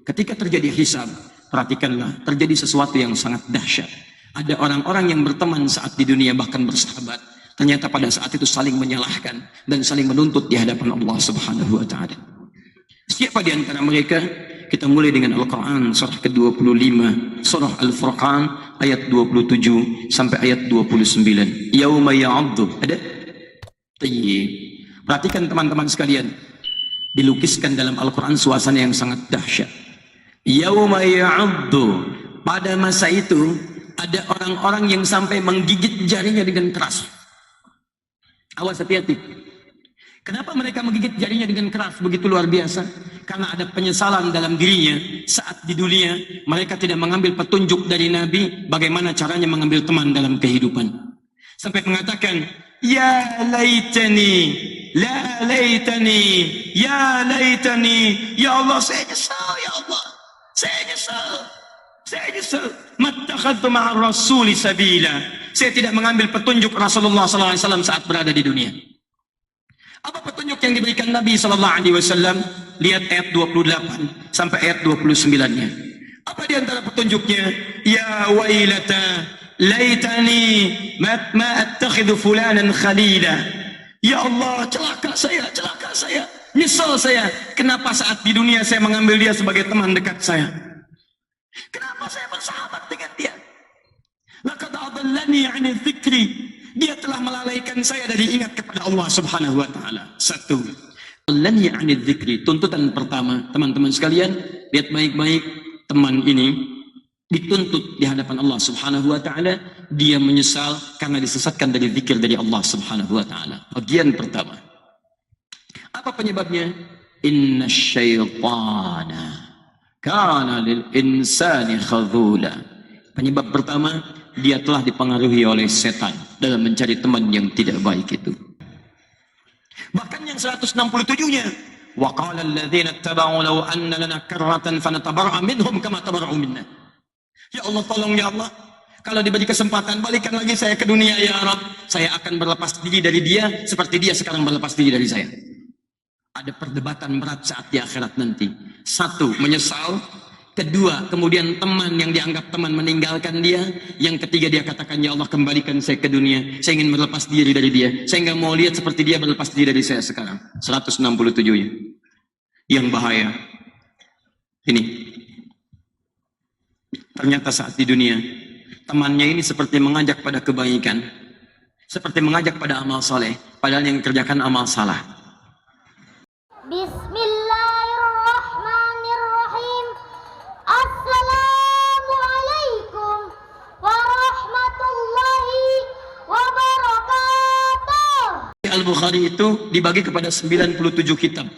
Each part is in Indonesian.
Ketika terjadi hisab, perhatikanlah, terjadi sesuatu yang sangat dahsyat. Ada orang-orang yang berteman saat di dunia, bahkan bersahabat, ternyata pada saat itu saling menyalahkan dan saling menuntut di hadapan Allah Subhanahu wa taala. Siapa di antara mereka? Kita mulai dengan Al-Quran surah ke-25, surah Al-Furqan ayat 27 sampai ayat 29. Yauma ya'addu. Ada? Tayyib. Perhatikan teman-teman sekalian, dilukiskan dalam Al-Quran suasana yang sangat dahsyat. Yauma ya'addu. Pada masa itu ada orang-orang yang sampai menggigit jarinya dengan keras. Awas, hati-hati. Kenapa mereka menggigit jarinya dengan keras begitu luar biasa? Karena ada penyesalan dalam dirinya saat di dunia mereka tidak mengambil petunjuk dari Nabi bagaimana caranya mengambil teman dalam kehidupan. Sampai mengatakan, ya laitani, la laitani, ya laitani, ya Allah saya nyesal, ya Allah saya nyesal, saya nyesal. Mattakhadtu ma'ar rasuli sabila. Saya tidak mengambil petunjuk Rasulullah SAW saat berada di dunia. Apa petunjuk yang diberikan Nabi SAW? Lihat ayat 28 sampai ayat 29-nya. Apa di antara petunjuknya? Ya wailata laitani ma attakhidhu fulanan khalila. Ya Allah, celaka saya, nyesal saya. Kenapa saat di dunia saya mengambil dia sebagai teman dekat saya? Kenapa saya bersahabat dengan dia? Laqad adallani 'ani dzikri. Dia telah melalaikan saya dari ingat kepada Allah Subhanahu wa taala. Satu, adallani 'ani dzikri. Tuntutan pertama, teman-teman sekalian, lihat baik-baik, teman ini dituntut di hadapan Allah Subhanahu wa taala, dia menyesal karena disesatkan dari zikir dari Allah Subhanahu wa taala. Bagian pertama. Apa penyebabnya? Innasyaitana kana lil insani khadhula. Penyebab pertama, dia telah dipengaruhi oleh setan dalam mencari teman yang tidak baik itu. Bahkan yang 167-nya, wa qala alladhina ittaba'u law anna lana karratan fanatabarra minhum kama tabarra'u minna. Ya Allah, tolong ya Allah, kalau diberi kesempatan balikan lagi saya ke dunia ya Rabb, saya akan berlepas diri dari dia seperti dia sekarang berlepas diri dari saya. Ada perdebatan berat saat di akhirat nanti. Satu, menyesal. Kedua, kemudian teman yang dianggap teman meninggalkan dia. Yang ketiga, dia katakan, ya Allah kembalikan saya ke dunia, saya ingin berlepas diri dari dia, saya nggak mau lihat seperti dia berlepas diri dari saya sekarang. 167-nya. Yang bahaya ini, ternyata saat di dunia temannya ini seperti mengajak pada kebaikan, seperti mengajak pada amal soleh, padahal yang kerjakan amal salah. Bismillahirrahmanirrahim. Assalamualaikum warahmatullahi wabarakatuh. Al-Bukhari itu dibagi kepada 97 kitab.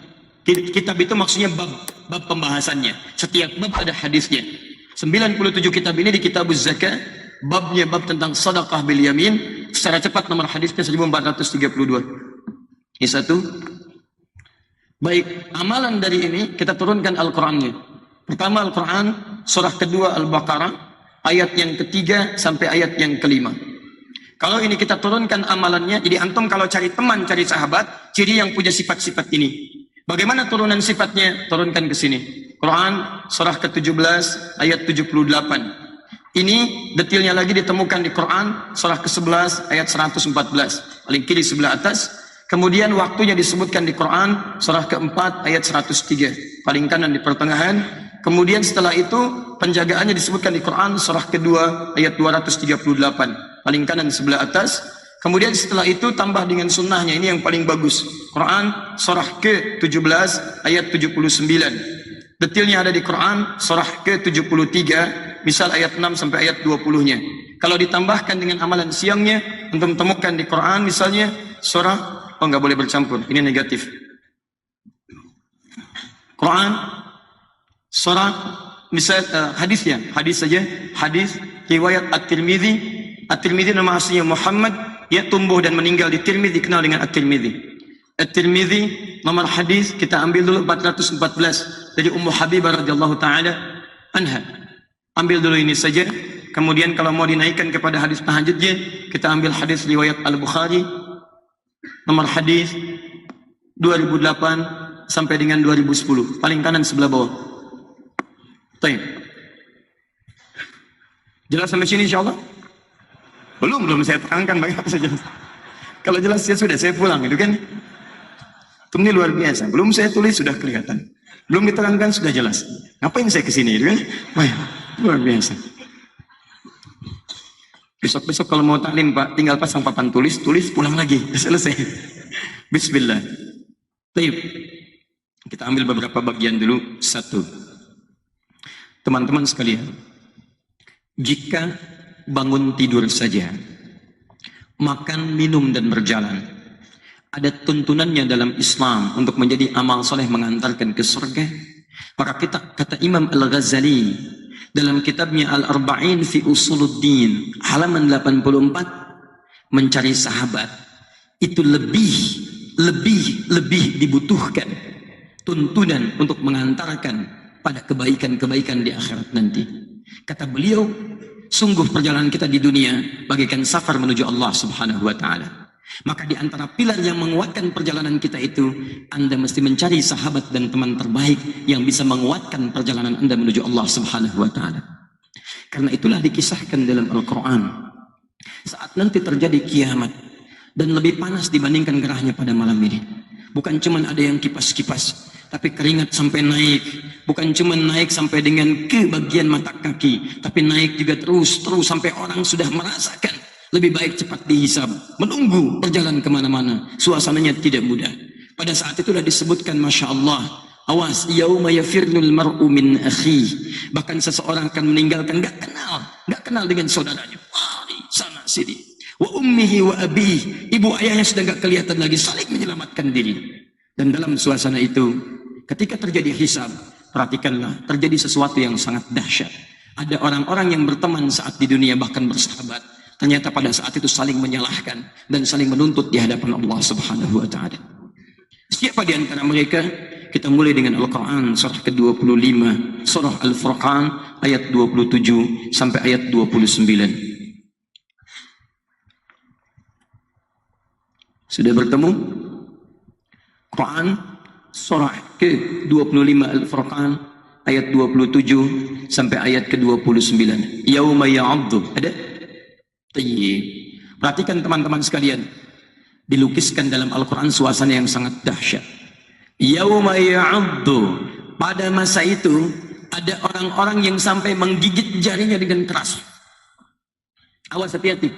Kitab itu maksudnya bab pembahasannya. Setiap bab ada hadisnya. 97 kitab ini di Kitabuz Zakah, babnya bab tentang sedekah bil yamin. Secara cepat nomor hadisnya 1432. Ini satu. Baik, amalan dari ini kita turunkan Al-Qur'annya. Pertama Al-Quran, surah kedua Al-Baqarah, ayat yang ketiga sampai ayat yang kelima. Kalau ini kita turunkan amalannya, jadi antum kalau cari teman, cari sahabat, ciri yang punya sifat-sifat ini. Bagaimana turunan sifatnya? Turunkan ke sini. Quran, surah ke-17, ayat 78. Ini detailnya lagi ditemukan di Quran, surah ke-11, ayat 114. Paling kiri sebelah atas. Kemudian waktunya disebutkan di Quran, surah ke-4, ayat 103. Paling kanan di pertengahan. Kemudian setelah itu penjagaannya disebutkan di Quran surah kedua ayat 238 paling kanan sebelah atas. Kemudian setelah itu tambah dengan sunnahnya, ini yang paling bagus. Quran surah ke-17 ayat 79. Detailnya ada di Quran surah ke-73 misal ayat 6 sampai ayat 20-nya. Kalau ditambahkan dengan amalan siangnya untuk temukan di Quran misalnya surah, oh nggak boleh bercampur, ini negatif. Quran surah misal hadisnya, hadis saja, hadis riwayat At-Tirmidzi. At-Tirmidzi nama aslinya Muhammad, ya tumbuh dan meninggal di Tirmidzi, dikenal dengan At-Tirmidzi. At-Tirmidzi nomor hadis kita ambil dulu 414 dari Ummu Habibah radhiyallahu taala anha. Ambil dulu ini saja. Kemudian kalau mau dinaikkan kepada hadis tahajudnya, kita ambil hadis riwayat Al-Bukhari nomor hadis 2008 sampai dengan 2010, paling kanan sebelah bawah. Baik. Jelas sampai sini insyaallah? Belum saya terangkan bagaimana saya jelas. Kalau jelas ya sudah saya pulang itu kan. Ini luar biasa. Belum saya tulis sudah kelihatan. Belum diterangkan sudah jelas. Ngapain saya kesini itu kan? Wah, luar biasa. Besok-besok kalau mau taklim Pak, tinggal pasang papan tulis pulang lagi. Selesai. Bismillah. Baik. Kita ambil beberapa bagian dulu. Satu. Teman-teman sekalian, jika bangun tidur saja, makan, minum, dan berjalan, ada tuntunannya dalam Islam untuk menjadi amal soleh mengantarkan ke surga, maka kata Imam Al-Ghazali dalam kitabnya Al-Arba'in fi Usuluddin halaman 84, mencari sahabat itu lebih dibutuhkan tuntunan untuk mengantarkan pada kebaikan-kebaikan di akhirat nanti. Kata beliau, sungguh perjalanan kita di dunia bagaikan safar menuju Allah Subhanahu wa taala. Maka di antara pilar yang menguatkan perjalanan kita itu, Anda mesti mencari sahabat dan teman terbaik yang bisa menguatkan perjalanan Anda menuju Allah Subhanahu wa taala. Karena itulah dikisahkan dalam Al-Qur'an, saat nanti terjadi kiamat dan lebih panas dibandingkan gerahnya pada malam ini. Bukan cuma ada yang kipas-kipas, tapi keringat sampai naik. Bukan cuma naik sampai dengan ke bagian mata kaki, tapi naik juga terus sampai orang sudah merasakan. Lebih baik cepat dihisab, menunggu perjalanan kemana-mana. Suasananya tidak mudah. Pada saat itulah disebutkan, Masya Allah, awas, yauma yafirnul mar'u min akhi. Bahkan seseorang akan meninggalkan, gak kenal dengan saudaranya. Lari sana sini. Wa ummihi wa abih, ibu ayahnya sudah gak kelihatan lagi, saling menyelamatkan diri. Dan dalam suasana itu, ketika terjadi hisab, perhatikanlah, terjadi sesuatu yang sangat dahsyat. Ada orang-orang yang berteman saat di dunia, bahkan bersahabat. Ternyata pada saat itu saling menyalahkan dan saling menuntut di hadapan Allah Subhanahu wa taala. Siapa di antara mereka? Kita mulai dengan Al-Qur'an surah ke-25, surah Al-Furqan ayat 27 sampai ayat 29. Sudah bertemu? Quran surah ke-25 Al-Furqan ayat 27 sampai ayat ke-29. Yauma ya'addu. Ada? Perhatikan teman-teman sekalian, dilukiskan dalam Al-Quran suasana yang sangat dahsyat. Yauma ya'addu, pada masa itu ada orang-orang yang sampai menggigit jarinya dengan keras. Awas, hati-hati.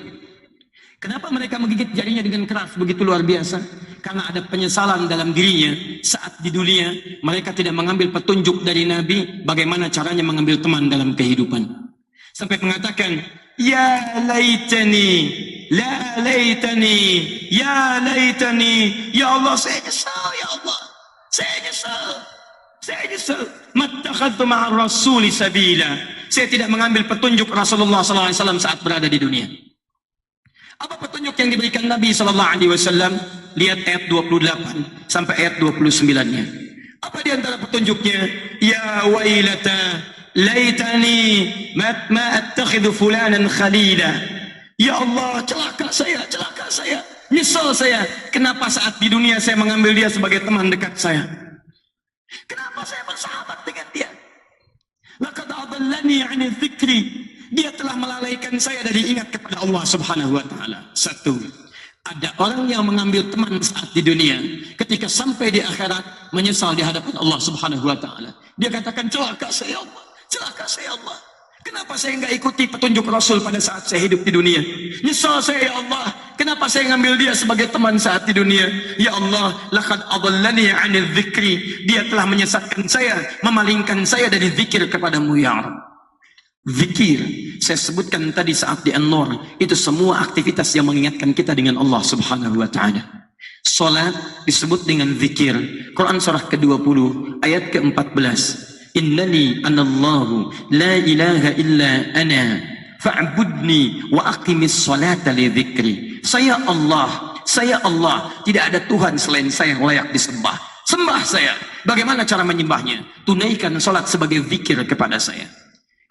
Kenapa mereka menggigit jarinya dengan keras begitu luar biasa? Karena ada penyesalan dalam dirinya saat di dunia mereka tidak mengambil petunjuk dari Nabi bagaimana caranya mengambil teman dalam kehidupan. Sampai mengatakan, ya laitani, la laitani, ya laitani, ya Allah saya nyesal, ya Allah saya nyesal, mattakhadtu ma'ar rasuli sabila, saya tidak mengambil petunjuk Rasulullah SAW saat berada di dunia. Apa petunjuk yang diberikan Nabi SAW? Lihat ayat 28 sampai ayat 29-nya. Apa di antara petunjuknya? Ya wailata laitani ma attakhidhu fulanan khalila. Ya Allah, celaka saya, nyesal saya. Kenapa saat di dunia saya mengambil dia sebagai teman dekat saya? Kenapa saya bersahabat dengan dia? Laqad adallani 'ani dzikri. Dia telah melalaikan saya dari ingat kepada Allah Subhanahu wa taala. Satu, ada orang yang mengambil teman saat di dunia, ketika sampai di akhirat menyesal di hadapan Allah Subhanahu wa taala. Dia katakan, celaka saya Allah. Celaka saya Allah. Kenapa saya enggak ikuti petunjuk Rasul pada saat saya hidup di dunia? Nyesal saya, ya Allah. Kenapa saya ngambil dia sebagai teman saat di dunia? Ya Allah, laqad adallani 'ani dzikri. Dia telah menyesatkan saya, memalingkan saya dari zikir kepadamu, ya Rabb. Zikir, saya sebutkan tadi saat di An-Nur, itu semua aktivitas yang mengingatkan kita dengan Allah Subhanahu wa taala. Salat disebut dengan zikir. Quran surah ke-20 ayat ke-14. Innani anallahu la ilaha illa ana fa'budni wa aqimis salata li dzikri. Saya Allah, tidak ada Tuhan selain saya yang layak disembah. Sembah saya. Bagaimana cara menyembahnya? Tunaikan salat sebagai zikir kepada saya.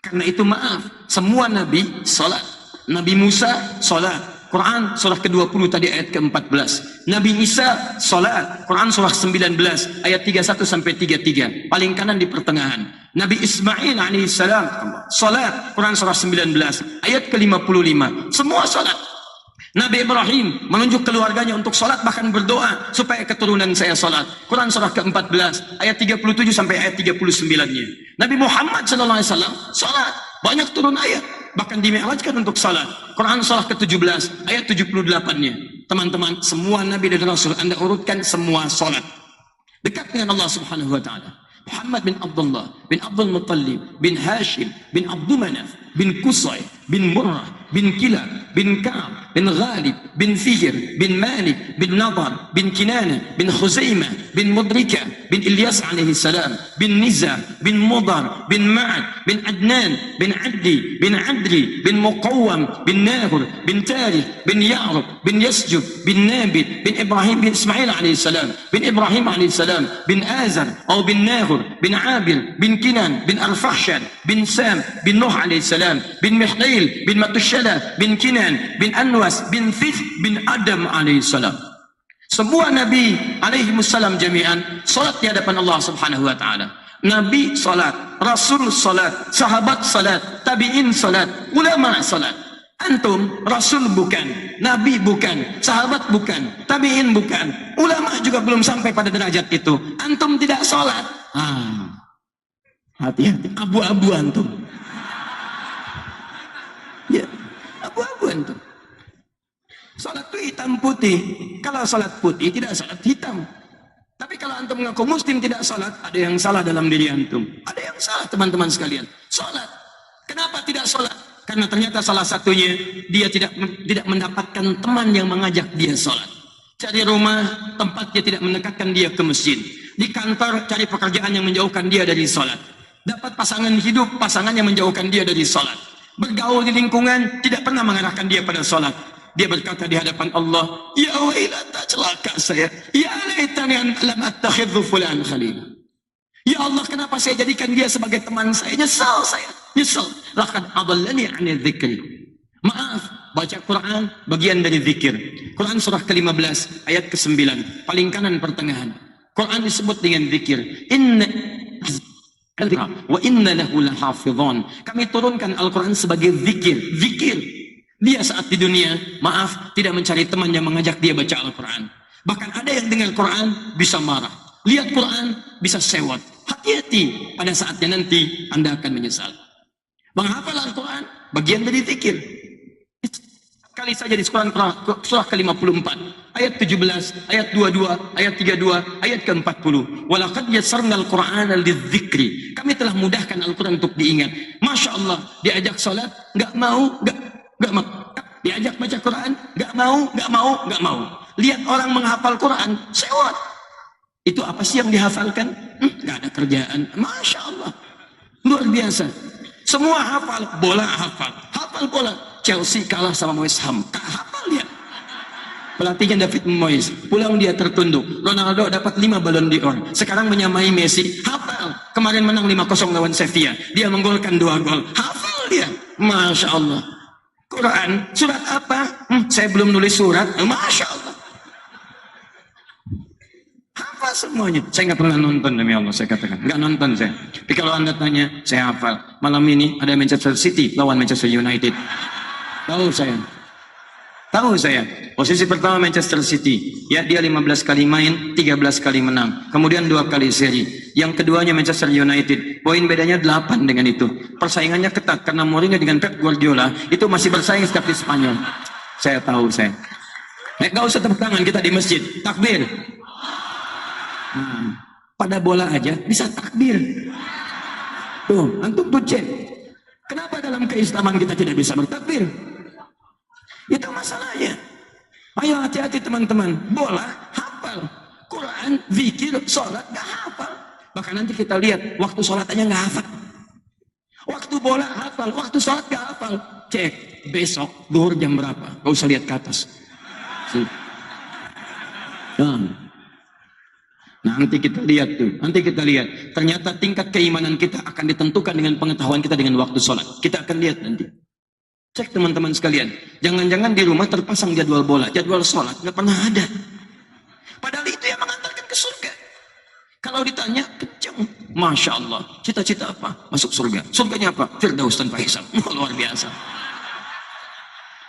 Karena itu maaf, semua nabi salat. Nabi Musa salat. Quran surah ke-20 tadi ayat ke-14. Nabi Isa salat, Quran surah 19 ayat 31 sampai 33. Paling kanan di pertengahan. Nabi Ismail alaihissalam salat, Quran surah 19 ayat ke-55. Semua salat. Nabi Ibrahim menunjuk keluarganya untuk salat, bahkan berdoa supaya keturunan saya salat. Quran surah ke-14 ayat 37 sampai ayat 39-nya. Nabi Muhammad sallallahu alaihi wasallam salat, banyak turun ayat, bahkan dimi'rajkan untuk salat. Quran surah ke-17 ayat 78-nya. Teman-teman, semua nabi dan rasul Anda urutkan semua salat. Dekat dengan Allah Subhanahu wa taala. Muhammad bin Abdullah bin Abdul Muttalib bin Hashim bin Abdul Manaf bin Qusay bin Murrah bin Kilab bin Ka'ab bin Ghalib bin Fihr bin Malik bin Nadar bin Kinana bin Khuzaimah bin Mudrika bin Ilyas alaihi salam bin Niza bin Mudar bin Ma'ad bin Adnan bin Addi bin Adri bin Muqawwam bin Nahur bin Tarikh bin Ya'rub bin Yasjub bin Nabit bin Ibrahim bin Ismail alaihi salam bin Ibrahim alaihi salam bin Azar atau bin Nahur bin Abir bin Kinan bin Arfahshan bin Sam bin Nuh alaihi salam bin Mihlil bin Matushala bin Kinan bin Anwas bin Thith bin Adam alaihi salam. Semua nabi alaihi salam jami'an salat di hadapan Allah Subhanahu wa taala. Nabi salat, rasul salat, sahabat salat, tabi'in salat, ulama salat. Antum rasul bukan, nabi bukan, sahabat bukan, tabi'in bukan, ulama juga belum sampai pada derajat itu. Antum tidak salat, hati-hati, abu-abu antum. Ya, abu-abu antum. Salat itu hitam putih. Kalau salat putih tidak salat hitam. Tapi kalau antum mengaku muslim tidak salat, ada yang salah dalam diri antum. Ada yang salah teman-teman sekalian. Salat. Kenapa tidak salat? Karena ternyata salah satunya dia tidak mendapatkan teman yang mengajak dia salat. Cari rumah tempat dia tidak mendekatkan dia ke masjid. Di kantor cari pekerjaan yang menjauhkan dia dari salat. Dapat pasangan hidup, pasangan yang menjauhkan dia dari salat. Bergaul di lingkungan tidak pernah mengarahkan dia pada salat. Dia berkata di hadapan Allah, ya wailata, celaka saya. Ya laitani lam attakhidhu fulan khalila. Ya Allah, kenapa saya jadikan dia sebagai teman saya? Nyesal saya, nyesal. Laqad adallani 'ani dzikri. Maaf, baca Quran bagian dari zikir. Quran surah ke-15 ayat ke-9, paling kanan pertengahan. Quran disebut dengan zikir. Wa inna lahu lahafizan. Kami turunkan Al-Quran sebagai zikir. Zikir. Dia saat di dunia, maaf, tidak mencari teman yang mengajak dia baca Al-Quran. Bahkan ada yang dengar Quran bisa marah. Lihat Quran bisa sewot. Hati-hati, pada saatnya nanti Anda akan menyesal. Menghafal Al-Quran bagian dari zikir. Kali saja di surah ke-54 ayat 17, ayat 22, ayat 32, ayat ke-40. Walaqad yassarnal Qur'ana lidzikri. Kami telah mudahkan Al-Quran untuk diingat. Masya Allah, diajak salat nggak mau. Diajak baca Quran nggak mau. Lihat orang menghafal Quran sewot. Itu apa sih yang dihafalkan? Nggak ada kerjaan. Masya Allah, luar biasa. Semua hafal bola, hafal bola. Chelsea kalah sama West Ham, hafal dia. Pelatihnya David Moyes, pulang dia tertunduk. Ronaldo dapat 5 Ballon d'Or, sekarang menyamai Messi. Hafal, kemarin menang 5-0 lawan Sevilla, dia menggolkan 2 gol. Hafal dia, Masya Allah. Quran, surat apa? Saya belum nulis surat. Masya Allah. Hafal semuanya. Saya nggak pernah nonton, demi Allah saya katakan. Nggak nonton saya. Tapi kalau Anda tanya, saya hafal. Malam ini ada Manchester City lawan Manchester United. Tahu saya. Posisi pertama Manchester City. Ya, dia 15 kali main, 13 kali menang. Kemudian 2 kali seri. Yang keduanya Manchester United. Poin bedanya 8 dengan itu. Persaingannya ketat karena Mourinho dengan Pep Guardiola itu masih bersaing setiap di Spanyol. Saya tahu saya. Nggak usah tepuk tangan kita di masjid. Takbir. Pada bola aja bisa takbir. Tuh, antum tuh cek. Kenapa dalam keislaman kita tidak bisa bertakbir? Itu masalahnya. Ayo hati-hati teman-teman. Bola hafal, Quran, zikir, sholat gak hafal. Bahkan nanti kita lihat waktu sholat aja gak hafal. Waktu bola hafal, waktu sholat gak hafal. Cek besok zuhur jam berapa? Gak usah lihat ke atas. Nanti kita lihat. Ternyata tingkat keimanan kita akan ditentukan dengan pengetahuan kita dengan waktu sholat. Kita akan lihat nanti. Cek teman-teman sekalian, jangan-jangan di rumah terpasang jadwal bola, jadwal sholat, nggak pernah ada. Padahal itu yang mengantarkan ke surga. Kalau ditanya, kencang. Masya Allah, cita-cita apa? Masuk surga. Surganya apa? Firdaus tanpa hisab. Luar biasa.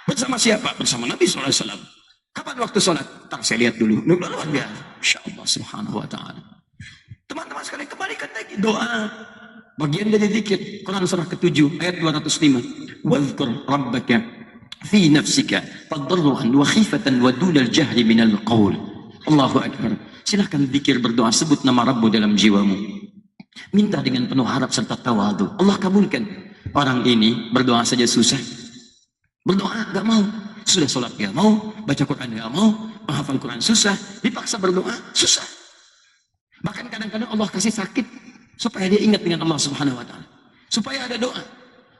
Bersama siapa? Bersama Nabi SAW. Kapan waktu sholat? Ntar saya lihat dulu. Luar biasa. Masya Allah subhanahu wa ta'ala. Teman-teman sekalian, kembalikan lagi doa. Bagian dari zikir, Quran surah ke-7 ayat 205. Wadhkur rabbaka fi nafsika tadarruan wa khifatan wa dunal jahri minal qaul. Allahu akbar. Silahkan zikir, berdoa, sebut nama Rabbu dalam jiwamu. Minta dengan penuh harap serta tawadu. Allah kabulkan. Orang ini berdoa saja susah. Berdoa gak mau. Sudah sholat gak mau. Baca Quran gak mau. Menghafal Quran susah. Dipaksa berdoa susah. Bahkan kadang-kadang Allah kasih sakit supaya dia ingat dengan Allah subhanahu wa ta'ala. Supaya ada doa.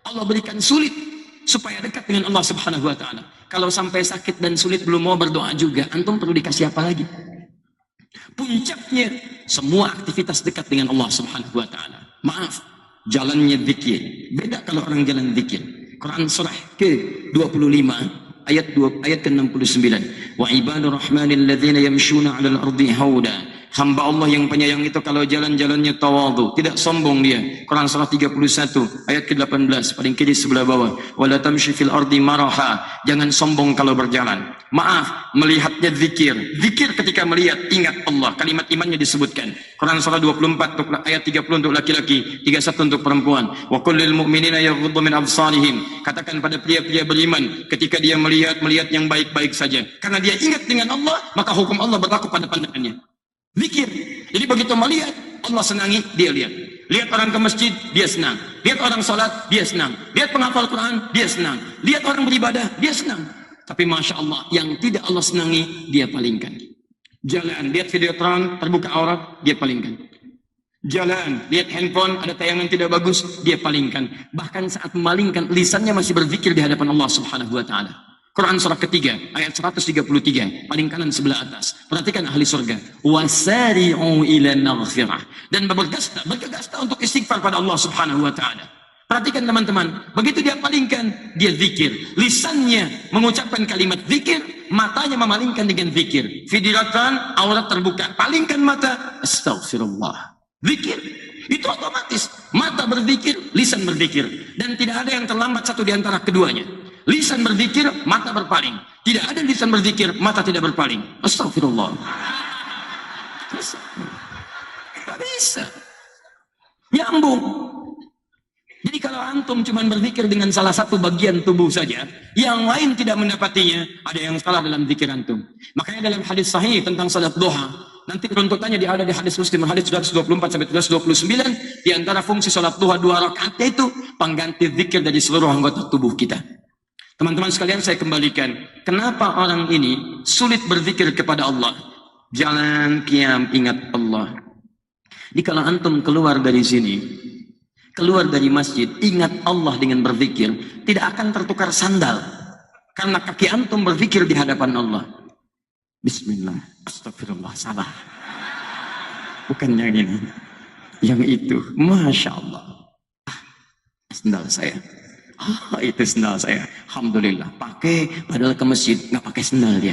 Allah berikan sulit supaya dekat dengan Allah subhanahu wa ta'ala. Kalau sampai sakit dan sulit belum mau berdoa juga, antum perlu dikasih apa lagi? Puncaknya semua aktivitas dekat dengan Allah subhanahu wa ta'ala. Maaf, jalannya zikir. Beda kalau orang jalan zikir. Quran surah ke-25 ayat ke-69. Wa ibadur rahmanil ladzina yamshuna 'alal ardi hauda. Hamba Allah yang penyayang itu kalau jalan-jalannya tawadu, tidak sombong dia. Quran surah 31 ayat ke-18 paling kiri sebelah bawah. Wala tamshi fil ardi maraha. Jangan sombong kalau berjalan. Maaf, melihatnya zikir. Zikir ketika melihat, ingat Allah. Kalimat imannya disebutkan. Quran surah 24 untuk ayat 30 untuk laki-laki, 31 untuk perempuan. Wa qul lil mu'minina yaghuddu min absarihim. Katakan pada pria-pria beriman ketika dia melihat yang baik-baik saja. Karena dia ingat dengan Allah, maka hukum Allah berlaku pada pandangannya. Zikir. Jadi begitu melihat, Allah senangi, dia lihat. Lihat orang ke masjid, dia senang. Lihat orang sholat, dia senang. Lihat penghafal Quran, dia senang. Lihat orang beribadah, dia senang. Tapi Masya Allah, yang tidak Allah senangi, dia palingkan. Jalan, lihat videotron, terbuka aurat, dia palingkan. Jalan, lihat handphone, ada tayangan tidak bagus, dia palingkan. Bahkan saat memalingkan, lisannya masih berzikir di hadapan Allah subhanahu wa ta'ala. Quran surah ketiga ayat 133 paling kanan sebelah atas. Perhatikan ahli surga. Wasari'u ila maghfirah. Dan bergegas untuk istighfar pada Allah subhanahu wa ta'ala. Perhatikan teman-teman. Begitu dia palingkan, dia zikir. Lisannya mengucapkan kalimat zikir, matanya memalingkan dengan zikir. Fidiratan, aurat terbuka. Palingkan mata, astaghfirullah. Zikir. Itu otomatis. Mata berzikir, lisan berzikir. Dan tidak ada yang terlambat satu di antara keduanya. Lisan berzikir, mata berpaling. Tidak ada lisan berzikir, mata tidak berpaling. Astagfirullah. Tidak bisa. Nyambung. Jadi kalau antum cuma berzikir dengan salah satu bagian tubuh saja, yang lain tidak mendapatinya, ada yang salah dalam zikir antum. Makanya dalam hadis sahih tentang salat duha, nanti runtutannya ada di hadis Muslim, hadis 124 sampai 129, di antara fungsi salat duha 2 rakaatnya itu pengganti zikir dari seluruh anggota tubuh kita. Teman-teman sekalian, saya kembalikan. Kenapa orang ini sulit berzikir kepada Allah? Jalan qiyam, ingat Allah. Jadi kalau antum keluar dari sini, keluar dari masjid, ingat Allah dengan berzikir, tidak akan tertukar sandal. Karena kaki antum berzikir di hadapan Allah. Bismillah, astagfirullah, salah. Bukan yang ini. Yang itu, Masya Allah. Sandal saya. Itu sendal saya. Alhamdulillah. Pakai, padahal ke masjid nggak pakai sendal dia.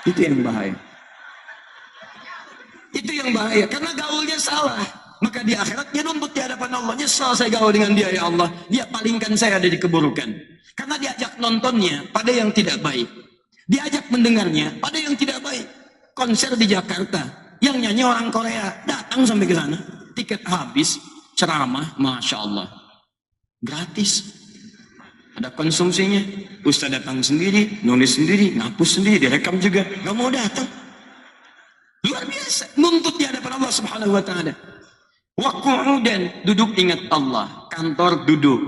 Itu yang bahaya. Itu yang bahaya. Karena gaulnya salah. Maka di akhirat dia nuntut di hadapan Allah. Nyesal saya gaul dengan dia, ya Allah. Dia palingkan saya dari keburukan. Karena diajak nontonnya pada yang tidak baik. Diajak mendengarnya pada yang tidak baik. Konser di Jakarta. Yang nyanyi orang Korea. Datang sampai ke sana. Tiket habis. Ceramah. Masya Allah. Gratis. Ada konsumsinya. Ustaz datang sendiri, nulis sendiri, ngapus sendiri, direkam juga. Gak mau datang. Luar biasa. Nuntut di hadapan Allah subhanahu wa ta'ala. Waqu'udan, duduk ingat Allah. Kantor duduk.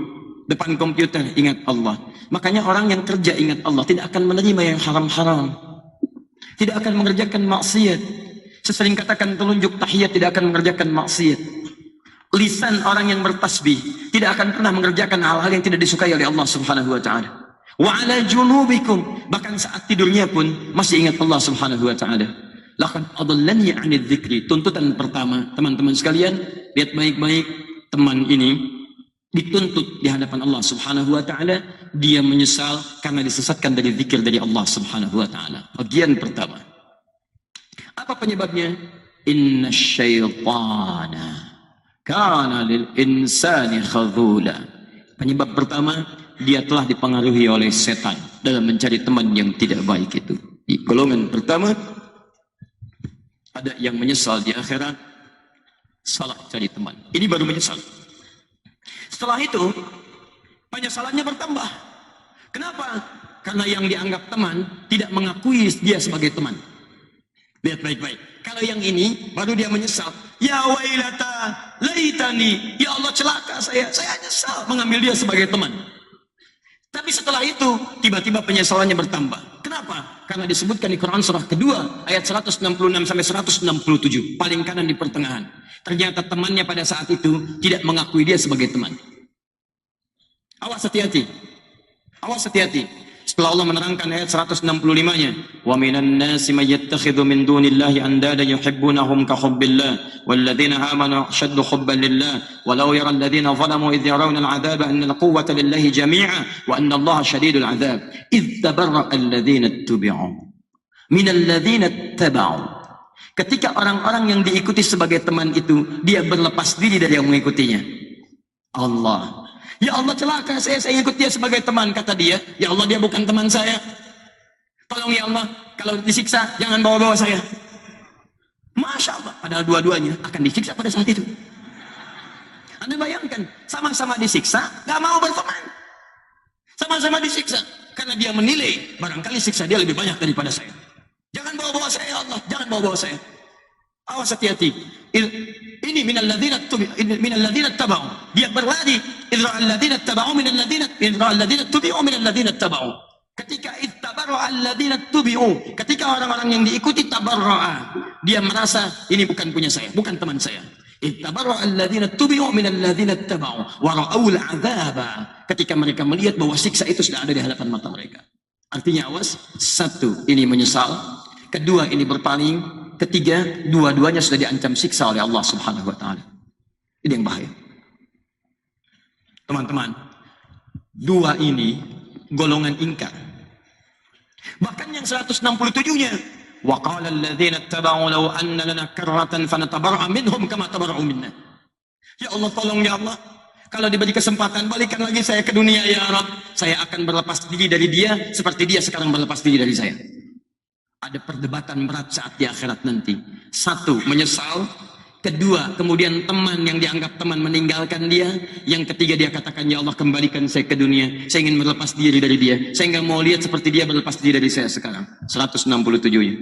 Depan komputer ingat Allah. Makanya orang yang kerja ingat Allah tidak akan menerima yang haram-haram. Tidak akan mengerjakan maksiat. Sesering katakan telunjuk tahiyat tidak akan mengerjakan maksiat. Lisan orang yang bertasbih tidak akan pernah mengerjakan hal-hal yang tidak disukai oleh Allah subhanahu wa ta'ala. Wa ala junubikum, bahkan saat tidurnya pun masih ingat Allah subhanahu wa ta'ala. Laqad adallani 'anil dzikri. Tuntutan pertama, teman-teman sekalian, lihat baik-baik teman ini. dituntut di hadapan Allah Subhanahu wa taala, dia menyesal karena disesatkan dari zikir dari Allah Subhanahu wa taala. Bagian pertama. Apa penyebabnya? Inna syaitana kana lil insani khadhula. Penyebab pertama, dia telah dipengaruhi oleh setan dalam mencari teman yang tidak baik itu. Di golongan pertama, ada yang menyesal di akhirat, salah cari teman. Ini baru menyesal. Setelah itu, penyesalannya bertambah. Kenapa? Karena yang dianggap teman tidak mengakui dia sebagai teman. Lihat baik-baik. Kalau yang ini, baru dia menyesal. Ya wailata, laitani. Ya Allah, celaka saya. Saya nyesal mengambil dia sebagai teman. Tapi setelah itu, tiba-tiba penyesalannya bertambah. Kenapa? Karena disebutkan di Quran surah kedua, ayat 166 sampai 167. Paling kanan di pertengahan. Ternyata temannya pada saat itu tidak mengakui dia sebagai teman. Awas hati-hati. Awas hati-hati. Setelah Allah menerangkan ayat 165-nya, wa minan nasi may yattakhidhu min dunillahi andada yuhibbunahum ka hubbillah walladzina amanu ashaddu hubban lillah walau yara alladhina zalamu idh yarawna al'adzaba anna al-quwwata lillahi jami'a wa anna Allaha shadidul 'adzab idh tabarra'a alladhina ittubi'u min alladhina ittaba'u. Ketika orang-orang yang diikuti sebagai teman itu, dia berlepas diri dari yang mengikutinya. Allah, ya Allah, celaka saya ikut dia sebagai teman, kata dia. Ya Allah, dia bukan teman saya. Tolong ya Allah, kalau disiksa jangan bawa-bawa saya. Masya Allah, padahal dua-duanya akan disiksa pada saat itu. Anda bayangkan, sama-sama disiksa, gak mau berteman. Sama-sama disiksa, karena dia menilai barangkali siksa dia lebih banyak daripada saya. Jangan bawa-bawa saya ya Allah, jangan bawa-bawa saya. Awas hati-hati. Ini minalladzina tabau. Dia berlari. Idra alladzina tabau minalladzina tubi'u minalladzina tabau. Ketika ittabarra alladzina tubi'u, ketika orang-orang yang diikuti tabarra'a, dia merasa ini bukan punya saya, bukan teman saya. Ittabarra alladzina tubi'u minalladzina tabau wa ra'aul 'adzaba. Ketika mereka melihat bahwa siksa itu sudah ada di hadapan mata mereka. Artinya awas, satu, ini menyesal. Kedua, ini berpaling. Ketiga, dua-duanya sudah diancam siksa oleh Allah Subhanahu wa taala. Ini yang bahaya. Teman-teman, dua ini golongan ingkar. Bahkan yang 167-nya, wa qala alladziina ittaba'u law anna lana karratan fanatabarra minhum kama tabarra'u minna. Ya Allah, tolong ya Allah, kalau diberi kesempatan balikan lagi saya ke dunia ya Rabb, saya akan berlepas diri dari dia seperti dia sekarang berlepas diri dari saya. Ada perdebatan berat saat di akhirat nanti. Satu, menyesal. Kedua, kemudian teman yang dianggap teman meninggalkan dia. Yang ketiga, dia katakan, ya Allah, kembalikan saya ke dunia. Saya ingin berlepas diri dari dia. Saya nggak mau lihat seperti dia berlepas diri dari saya sekarang. 167-nya.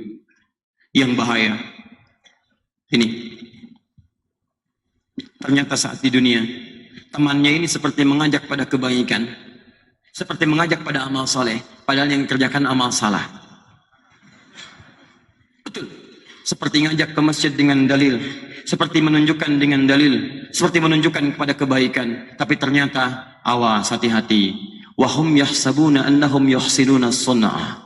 Yang bahaya. Ini. Ternyata saat di dunia, temannya ini seperti mengajak pada kebaikan. Seperti mengajak pada amal soleh. Padahal yang kerjakan amal salah. Betul. Seperti ngajak ke masjid dengan dalil, seperti menunjukkan dengan dalil, seperti menunjukkan kepada kebaikan, tapi ternyata awas, hati-hati. Wahum yahsabuna annahum yuhsinuna sun'ah.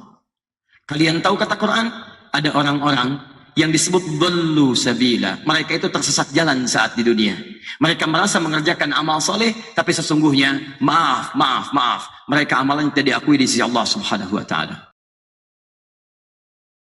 Kalian tahu kata Quran? Ada orang-orang yang disebut dhallu sabila. Mereka itu tersesat jalan saat di dunia. Mereka merasa mengerjakan amal soleh, tapi sesungguhnya maaf, mereka amalan tidak diakui di sisi Allah Subhanahu wa taala.